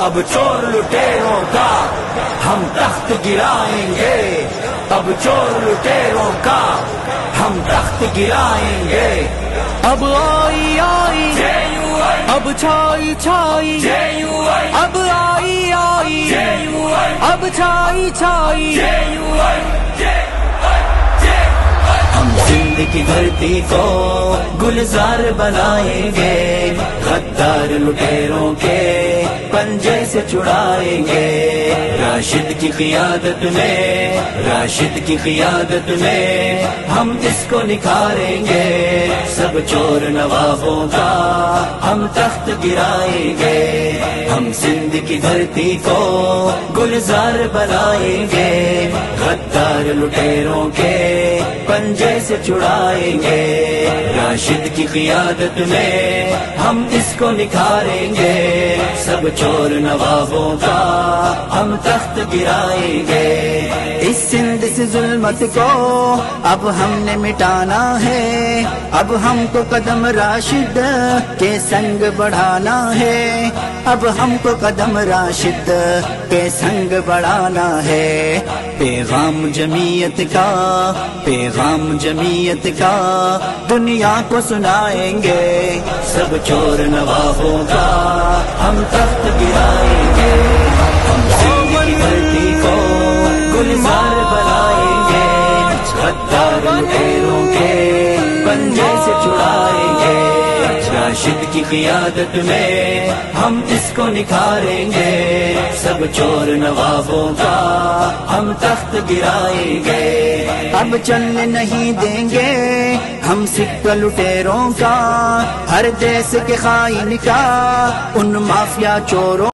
اب چور لٹیروں کا ہم تخت گرائیں گے، اب چور لٹیروں کا ہم تخت گرائیں گے۔ اب آئی آئی اب چھائی چھائی، اب آئی آئی اب چھائی چھائی، ہم سندھ کی دھرتی کو گلزار بنائیں گے، غدار لٹیروں کے پنجے سے چھڑائیں گے۔ راشد کی قیادت میں، راشد کی قیادت میں ہم اس کو نکھاریں گے، سب چور نوابوں کا ہم تخت گرائیں گے۔ ہم سندھ کی دھرتی کو گلزار بنائیں گے، غدار لٹیروں کے پنجے سے چھڑائیں گے۔ راشد کی قیادت میں ہم اس کو نکھاریں گے، سب چور نوابوں کا ہم تخت گرائیں گے۔ اس سندھ سے ظلمت کو اب ہم نے مٹانا ہے، اب ہم کو قدم راشد کے سنگ بڑھانا ہے، اب ہم کو قدم راشد کے سنگ بڑھانا ہے۔ پیغام جمعیت کا، پیغام جمعیت کا دنیا کو سنائیں گے، سب چور نوابوں کا ہم تخت گرائیں گے۔ ہم سندھ کی دھرتی کو گلزار بنائیں گے، غدار لٹیروں کے پنجے سے چھڑائیں گے۔ راشد کی قیادت میں ہم اس کو نکھاریں گے، سب چور نوابوں کا ہم تخت گرائیں گے۔ اب چلنے نہیں دیں گے ہم سکہ لٹیروں کا، ہر دیس کے خائن کا، ان مافیا چوروں